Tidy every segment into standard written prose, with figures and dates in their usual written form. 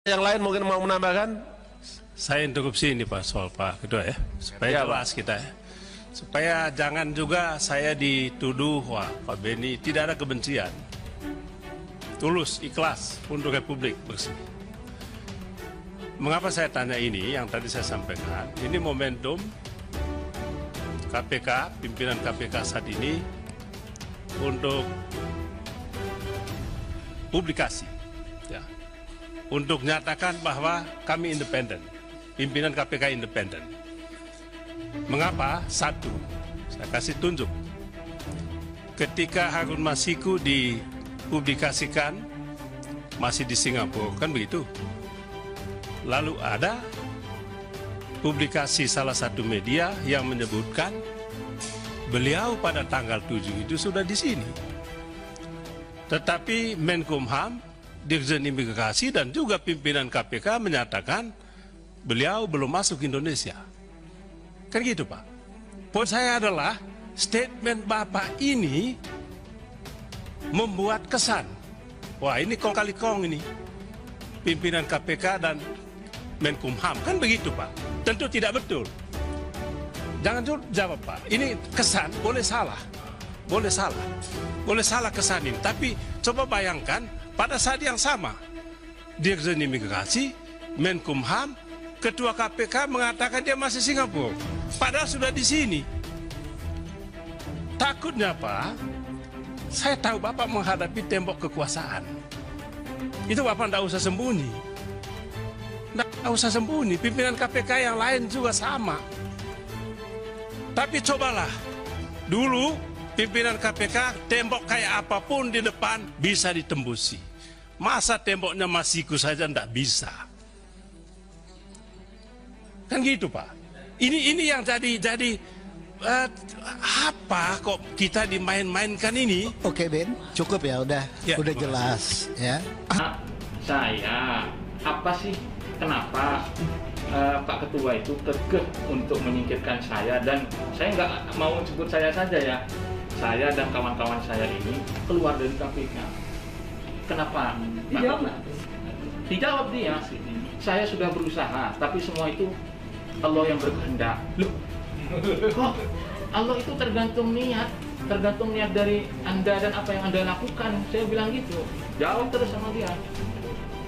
Yang lain mungkin mau menambahkan? Saya interupsi ini Pak, soal Pak Ketua ya, supaya Ya, jelas kita ya. Supaya jangan juga saya dituduh, wah Pak Beni tidak ada kebencian. Tulus, ikhlas untuk Republik bersih. Mengapa saya tanya ini, yang tadi saya sampaikan, ini momentum KPK, pimpinan KPK saat ini untuk publikasi. Ya. Untuk nyatakan bahwa kami independen, pimpinan KPK independen. Mengapa? Satu, saya kasih tunjuk. Ketika Harun Masiku dipublikasikan masih di Singapura, kan begitu. Lalu ada publikasi salah satu media yang menyebutkan beliau pada tanggal 7 itu sudah di sini. Tetapi Menkumham, Dirjen Imigrasi dan juga pimpinan KPK menyatakan beliau belum masuk Indonesia. Kan gitu Pak. Poin saya adalah statement Bapak ini membuat kesan, wah ini kong kali kong ini pimpinan KPK dan Menkumham, kan begitu Pak. Tentu tidak betul. Jangan jawab Pak, ini kesan boleh salah. Boleh salah kesan ini. Tapi coba bayangkan pada saat yang sama Dirjen Imigrasi, Menkumham, Ketua KPK mengatakan dia masih Singapura, padahal sudah di sini. Takutnya Pak, saya tahu Bapak menghadapi tembok kekuasaan. Itu Bapak tidak usah sembunyi. Tidak usah sembunyi, pimpinan KPK yang lain juga sama. Tapi cobalah, dulu pimpinan KPK tembok kayak apapun di depan bisa ditembusi. Masa temboknya Masiku saja tidak bisa? Kan gitu Pak. Ini yang jadi apa kok kita dimain-mainkan ini? Oke Ben, cukup ya, udah jelas ya. Saya apa sih kenapa Pak Ketua itu kekeh untuk menyingkirkan saya, dan saya nggak mau sebut saya saja ya. Saya dan kawan-kawan saya ini keluar dari KPK. Kenapa? Dijawab nggak? Dijawab dia. Saya sudah berusaha, tapi semua itu Allah yang berkehendak. Loh, kok Allah itu tergantung niat dari Anda dan apa yang Anda lakukan. Saya bilang gitu. Jawab terus sama dia.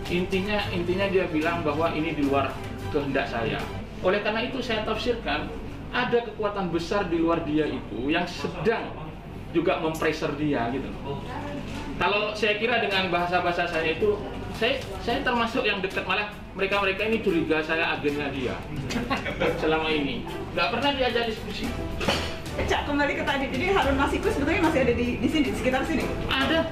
Intinya dia bilang bahwa ini di luar kehendak saya. Oleh karena itu saya tafsirkan ada kekuatan besar di luar dia itu yang sedang juga mempressure dia gitu. Kalau saya kira dengan bahasa saya itu, saya termasuk yang dekat, malah mereka ini curiga saya agennya dia selama ini. Nggak pernah diajak diskusi. Cak, kembali ke tadi, jadi Harun Masiku sebetulnya masih ada di sini, di sekitar sini? Ada.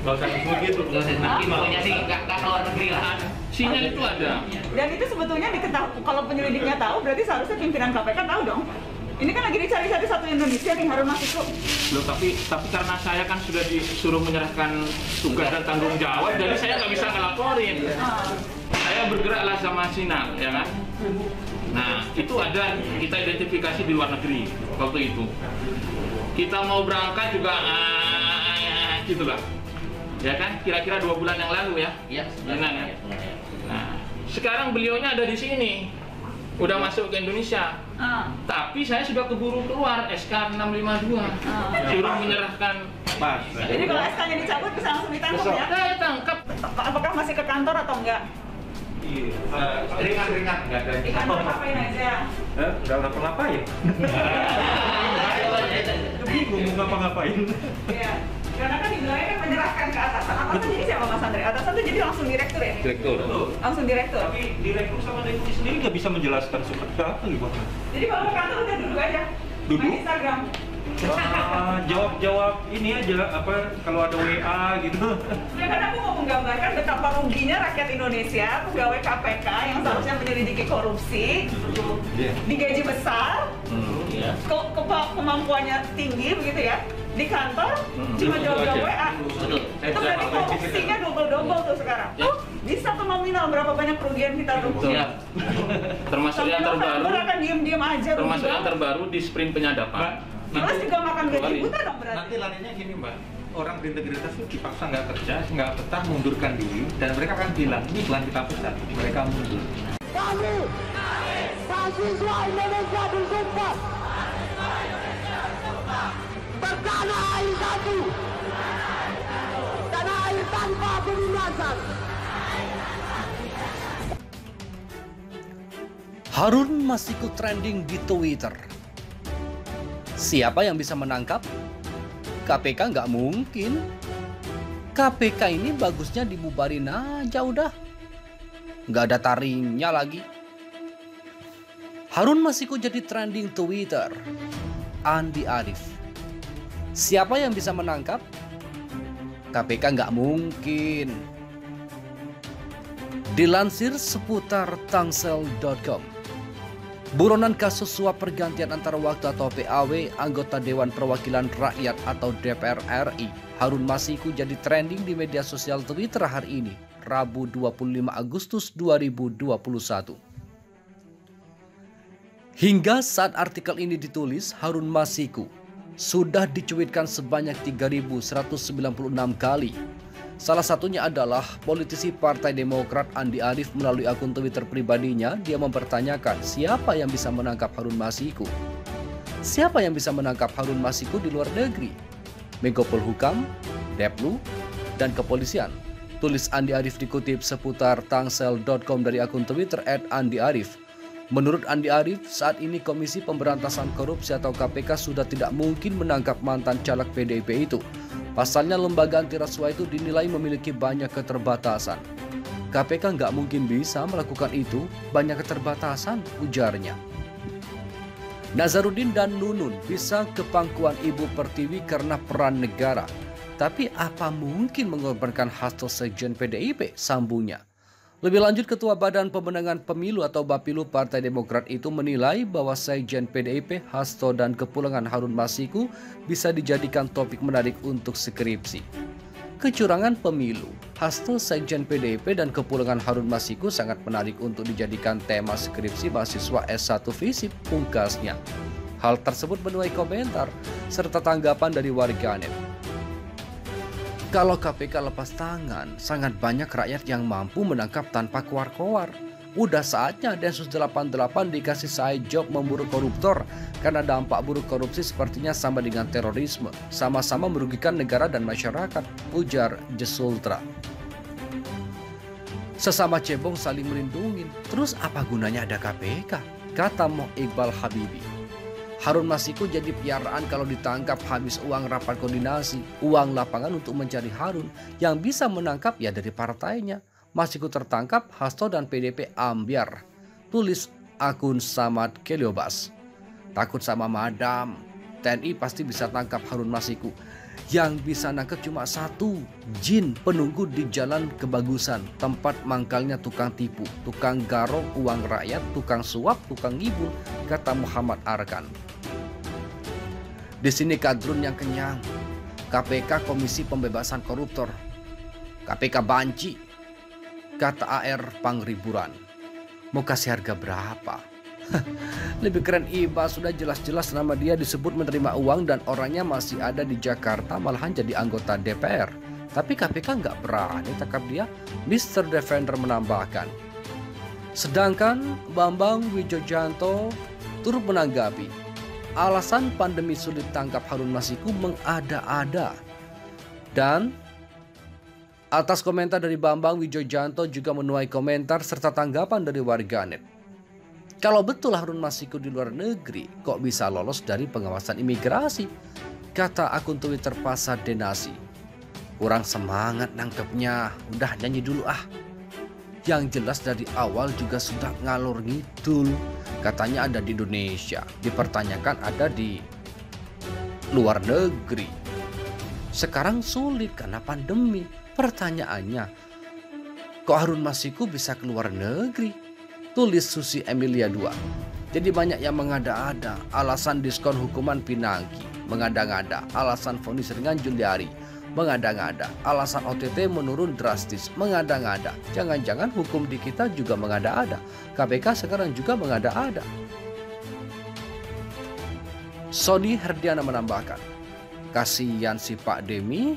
Nggak usah gitu. Nanti maunya sih nggak keluar negeri lah. Sinyal itu ada. Dan itu sebetulnya diketahui, kalau penyelidiknya tahu, berarti seharusnya pimpinan KPK tahu dong. Ini kan lagi dicari-cari satu Indonesia nih, Harun Masiku. Loh, tapi karena saya kan sudah disuruh menyerahkan tugas dan tanggung jawab, jadi saya nggak bisa ngelaporin. Saya bergeraklah sama Sinar, ya kan? Nah, itu ada kita identifikasi di luar negeri waktu itu. Kita mau berangkat juga, gitu lah. Ya kan? Kira-kira 2 bulan yang lalu ya? Iya. Nah, sekarang beliaunya ada di sini. Udah masuk ke Indonesia, tapi saya sudah keburu keluar SK 652, suruh menyerahkan. Jadi kalau SK-nya dicabut bisa langsung ditangkap ya? Saya tangkap. Apakah masih ke kantor atau enggak? Ringan, nggak ada. Di kantor ngapain aja? Nggak ngapa-ngapain. Bingung mau ngapa-ngapain. Iya. Karena kan dibilangnya kan menyerahkan ke atasan. Atasan jadi siapa Mas Andre? Atasan tuh jadi langsung direktur ya? Direktur. Langsung direktur. Tapi direktur sama deputi sendiri nggak bisa menjelaskan seperti apa gimana? Jadi kalau ke kantor udah duduk aja. Duduk? Main Instagram. Jawab ini aja apa kalau ada WA gitu. Ya kan aku mau menggambarkan betapa ruginya rakyat Indonesia, pegawai KPK yang seharusnya menyelidiki korupsi, digaji besar, kemampuannya tinggi begitu ya. Di kantor cuma jawab-jawab WA. Itu berarti korupsinya double-double tuh sekarang. Bisa tuh nominal berapa banyak kerugian kita tuh. Termasuk yang terbaru. Akan diem-diem aja. Termasuk yang terbaru di sprint penyadapan. Terus juga makan gaji buta dong berarti. Nanti larinya gini Mbak. orang berintegritas itu dipaksa nggak kerja, nggak betah, mundurkan diri, dan mereka akan bilang, ini bukan kita pecat, mereka mundur. Kami, mahasiswa Indonesia bersumpah bertanah air satu, tanah air tanpa penindasan. Harun Masiku trending di Twitter. Siapa yang bisa menangkap? KPK nggak mungkin. KPK ini bagusnya dibubarin aja udah. Nggak ada taringnya lagi. Harun Masiku jadi trending Twitter. Andi Arief. Siapa yang bisa menangkap? KPK nggak mungkin. Dilansir seputar tangsel.com. Buronan kasus suap pergantian antara waktu atau PAW anggota Dewan Perwakilan Rakyat atau DPR RI Harun Masiku jadi trending di media sosial Twitter hari ini, Rabu 25 Agustus 2021. Hingga saat artikel ini ditulis, Harun Masiku sudah dicuitkan sebanyak 3.196 kali. Salah satunya adalah politisi Partai Demokrat Andi Arief melalui akun Twitter pribadinya. Dia mempertanyakan siapa yang bisa menangkap Harun Masiku. Siapa yang bisa menangkap Harun Masiku di luar negeri? Menko Polhukam, Deplu, dan kepolisian. Tulis Andi Arief dikutip seputar tangsel.com dari akun Twitter @andiarif. Menurut Andi Arief, saat ini Komisi Pemberantasan Korupsi atau KPK sudah tidak mungkin menangkap mantan caleg PDIP itu. Pasalnya lembaga anti rasuah itu dinilai memiliki banyak keterbatasan. KPK nggak mungkin bisa melakukan itu, banyak keterbatasan, ujarnya. Nazarudin dan Nunun bisa ke pangkuan Ibu Pertiwi karena peran negara. Tapi apa mungkin mengorbankan hasil sekjen PDIP, sambungnya. Lebih lanjut, Ketua Badan Pemenangan Pemilu atau Bapilu Partai Demokrat itu menilai bahwa sekjen PDIP, Hasto, dan kepulangan Harun Masiku bisa dijadikan topik menarik untuk skripsi. Kecurangan pemilu, Hasto, sekjen PDIP, dan kepulangan Harun Masiku sangat menarik untuk dijadikan tema skripsi mahasiswa S1 FISIP, pungkasnya. Hal tersebut menuai komentar serta tanggapan dari warganet. Kalau KPK lepas tangan, sangat banyak rakyat yang mampu menangkap tanpa keluar-keluar. Udah saatnya Densus 88 dikasih side job memburu koruptor, karena dampak buruk korupsi sepertinya sama dengan terorisme, sama-sama merugikan negara dan masyarakat, ujar Jesultra. Sesama cebong saling melindungi, terus apa gunanya ada KPK? Kata Moh Iqbal Habibi. Harun Masiku jadi piaraan kalau ditangkap habis uang rapat koordinasi, uang lapangan untuk mencari Harun. Yang bisa menangkap ya dari partainya. Masiku tertangkap, Hasto dan PDP ambiar. Tulis akun Samad Keliobas. Takut sama madam, TNI pasti bisa tangkap Harun Masiku. Yang bisa nangkep cuma satu, jin penunggu di jalan kebagusan, tempat mangkalnya tukang tipu, tukang garong uang rakyat, tukang suap, tukang ngibul, kata Muhammad Arkan. Di sini kadrun yang kenyang, KPK Komisi Pembebasan Koruptor, KPK banci, kata AR Pangriburan. Mau kasih harga berapa? Lebih keren Iba, sudah jelas-jelas nama dia disebut menerima uang dan orangnya masih ada di Jakarta, malahan jadi anggota DPR. Tapi KPK nggak berani tangkap dia, Mr. Defender menambahkan. Sedangkan Bambang Wijojanto turut menanggapi, alasan pandemi sulit tangkap Harun Masiku mengada-ada. Dan atas komentar dari Bambang Wijojanto juga menuai komentar serta tanggapan dari warganet. Kalau betul Harun Masiku di luar negeri, kok bisa lolos dari pengawasan imigrasi? Kata akun Twitter Pasar Denasi. Kurang semangat nangkepnya, udah nyanyi dulu ah. Yang jelas dari awal juga sudah ngalor ngidul. Katanya ada di Indonesia, dipertanyakan ada di luar negeri. Sekarang sulit karena pandemi. Pertanyaannya, kok Harun Masiku bisa keluar negeri? Tulis Susi Emilia 2. Jadi banyak yang mengada-ada alasan diskon hukuman Pinangki, mengada-ngada alasan vonis ringan Juliari, mengada-ngada alasan OTT menurun drastis, mengada-ngada jangan-jangan hukum di kita juga mengada-ada, KPK sekarang juga mengada-ada. Sony Herdiana menambahkan, kasihan si Pak Demi,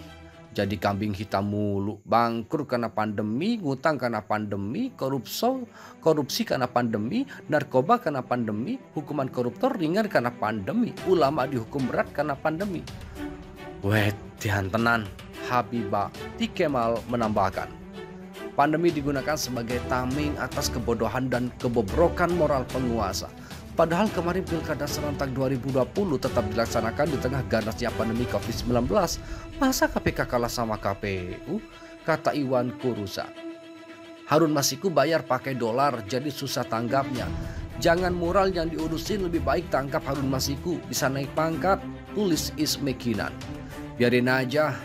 Jadi kambing hitam mulu, bangkrut karena pandemi, ngutang karena pandemi, korupsi karena pandemi, narkoba karena pandemi, hukuman koruptor ringan karena pandemi, ulama dihukum berat karena pandemi. Wedian tenan, Habibah Ti Kemal menambahkan, pandemi digunakan sebagai tameng atas kebodohan dan kebobrokan moral penguasa. Padahal kemarin Pilkada serentak 2020 tetap dilaksanakan di tengah ganasnya pandemi COVID-19. Masa KPK kalah sama KPU? Kata Iwan Kurusa. Harun Masiku bayar pakai dolar, jadi susah tanggapnya. Jangan moral yang diurusin, lebih baik tangkap Harun Masiku, bisa naik pangkat, tulis Isme Kinan. Biarin aja.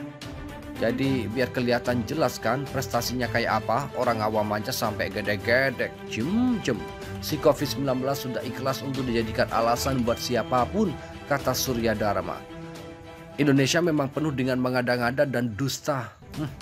Jadi biar kelihatan jelas kan prestasinya kayak apa, orang awam aja sampai gede-gede, jem. Si COVID-19 sudah ikhlas untuk dijadikan alasan buat siapapun, kata Surya Dharma. Indonesia memang penuh dengan mengada-ngada dan dusta.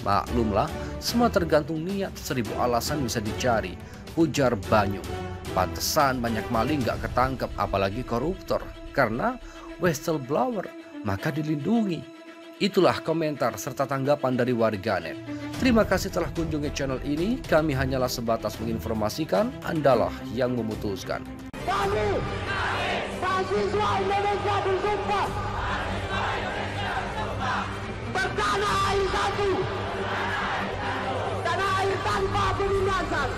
Maklumlah, semua tergantung niat, 1000 alasan bisa dicari, ujar Banyu. Pantesan banyak maling gak ketangkep, apalagi koruptor, karena whistleblower, maka dilindungi. Itulah komentar serta tanggapan dari warganet. Terima kasih telah kunjungi channel ini. Kami hanyalah sebatas menginformasikan, Andalah yang memutuskan. Kami, mahasiswa Indonesia bersumpah bertanah air satu, tanah air tanpa penindasan.